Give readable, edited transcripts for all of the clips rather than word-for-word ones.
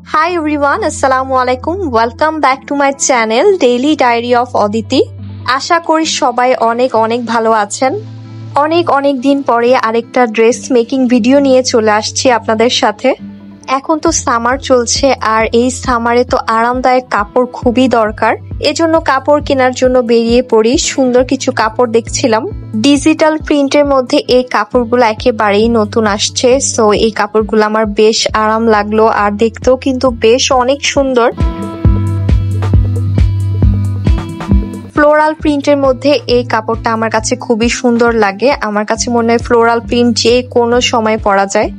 Hi everyone, Assalamu alaikum. Welcome back to my channel Daily Diary of Aditi. আশা করি সবাই অনেক অনেক ভালো আছেন। অনেক দিন পরে আরেকটা ড্রেস মেকিং ভিডিও নিয়ে চলে আসছি আপনাদের সাথে। এখন তো সামার চলছে আর এই সামারে তো আরামদায়ক কাপড় খুবই দরকার। এজন্য কাপড় কেনার জন্য বেরিয়ে পড়ি। সুন্দর কিছু কাপড় দেখছিলাম। ডিজিটাল প্রিন্টের মধ্যে এই কাপড়গুলো একেবারেই নতুন আসছে। সো এই কাপড়গুলো আমার বেশ আরাম লাগলো আর দেখতেও কিন্তু বেশ অনেক সুন্দর। ফ্লোরাল প্রিন্টের মধ্যে এই কাপড়টা আমার কাছে খুবই সুন্দর লাগে। আমার কাছে মনে হয় ফ্লোরাল প্রিন্ট যে কোনো সময় পরা যায়।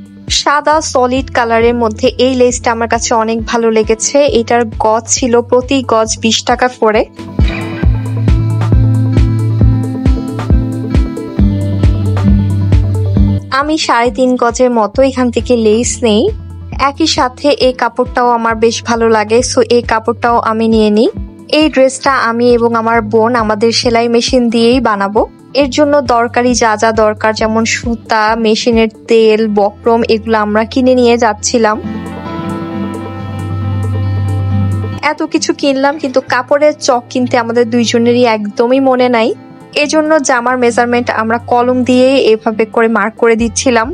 সাদা সলিড কালারের মধ্যে এই লেসটা আমার কাছে অনেক ভালো লেগেছে। এটার গজ ছিল প্রতি গজ 20 টাকা করে। আমি 3.5 গজের মতো এখান থেকে লেস নেই। একই সাথে এই কাপড়টাও আমার বেশ ভালো লাগে, সো এই কাপড়টাও আমি নিয়ে নিই। এই ড্রেসটা আমি এবং আমার বোন আমাদের সেলাই মেশিন দিয়েই বানাবো। এর জন্য দরকারি যা যা দরকার, যেমন সুতা, মেশিনের তেল, বক্রম, এগুলো আমরা কিনে নিয়ে যাচ্ছিলাম। এত কিছু কিনলাম কিন্তু কাপড়ের চক কিনতে আমাদের দুইজনেরই একদমই মনে নাই। এজন্য জামার মেজারমেন্ট আমরা কলম দিয়ে এভাবে করে মার্ক করে দিচ্ছিলাম।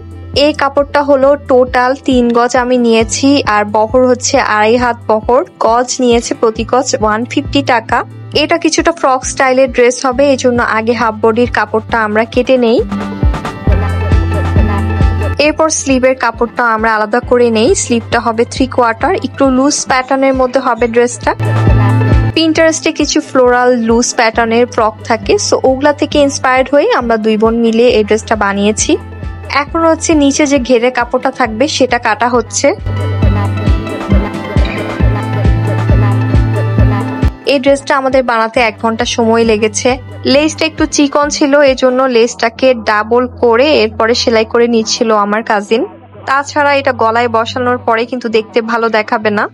এই কাপড়টা হলো টোটাল 3 গজ আমি নিয়েছি আর বহর হচ্ছে 2.5 হাত বহর। গজ নিয়েছে প্রতি গজ 150 টাকা। এটা কিছুটা ফ্রক স্টাইলের ড্রেস হবে, এজন্য আগে হাফ বডির কাপড়টা আমরা কেটে নেই। এরপর স্লিভের কাপড়টা আমরা আলাদা করে নেই। স্লিভটা হবে 3/4, একটু লুজ প্যাটার্নের মধ্যে হবে ড্রেসটা। পিন্টারেস্টে কিছু ফ্লোরাল লুজ প্যাটার্নের ফ্রক থাকে, সো ওগুলা থেকে ইন্সপায়ার্ড হয়ে আমরা দুই বোন মিলে এই ড্রেসটা বানিয়েছি। এখন হচ্ছে নিচে যে ঘেরের কাপড়টা থাকবে সেটা কাটা হচ্ছে। এই ড্রেসটা আমাদের বানাতে 1 ঘন্টা সময় লেগেছে। লেসটা একটু চিকন ছিল, এজন্য লেসটাকে ডাবল করে এরপরে সেলাই করে নিচ্ছিল আমার কাজিন। তাছাড়া এটা গলায় বসানোর পরে কিন্তু দেখতে ভালো দেখাবে না।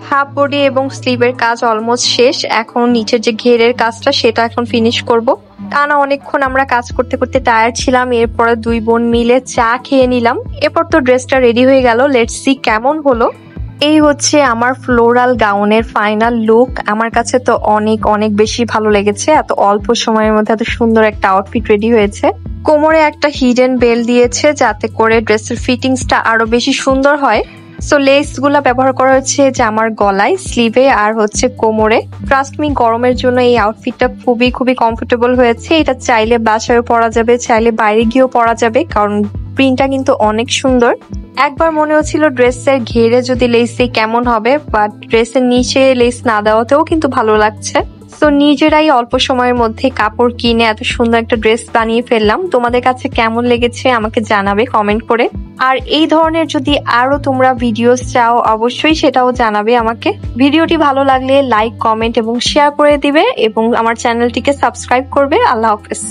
হাফ বডি এবং স্লিভের কাজ অলমোস্ট শেষ। এখন নিচের যে ঘেরের কাজটা সেটা এখন ফিনিশ করব। টানা অনেকক্ষণ আমরা কাজ করতে করতে টায়ার্ড ছিলাম। এরপরে দুই বোন মিলে চা খেয়ে নিলাম। এরপর তো ড্রেসটা রেডি হয়ে গেল। লেটস সি কেমন হলো। এই হচ্ছে আমার ফ্লোরাল গাউনের ফাইনাল লুক। আমার কাছে তো অনেক বেশি ভালো লেগেছে। এত অল্প সময়ের মধ্যে এত সুন্দর একটা আউটফিট রেডি হয়েছে। কোমরে একটা হিডেন বেল দিয়েছে যাতে করে ড্রেসের ফিটিংসটা আরো বেশি সুন্দর হয়। সো লেস গুলা ব্যবহার করা হচ্ছে জামার গলায়, স্লিভে আর হচ্ছে কোমরে। ট্রাস্ট মি, গরমের জন্য এই আউটফিটটা খুবই কমফোর্টেবল হয়েছে। এটা চাইলে বাসায়ও পরা যাবে, চাইলে বাইরে গিয়েও পরা যাবে, কারণ প্রিন্টটা কিন্তু অনেক সুন্দর। একবার মনে হচ্ছিল ড্রেসের ঘেরে যদি লেস দিই কেমন হবে, বাট ড্রেসের নিচে লেস না দেওয়াতেও কিন্তু ভালো লাগছে। তো নিজেরাই অল্প সময়ের মধ্যে কাপড় কিনে এত সুন্দর একটা ড্রেস বানিয়ে ফেললাম। তোমাদের কাছে কেমন লেগেছে আমাকে জানাবে কমেন্ট করে। আর এই ধরনের যদি আরো তোমরা ভিডিওস চাও অবশ্যই সেটাও জানাবে আমাকে। ভিডিওটি ভালো লাগলে লাইক, কমেন্ট এবং শেয়ার করে দিবে এবং আমার চ্যানেলটিকে সাবস্ক্রাইব করবে। আল্লাহ হাফেজ।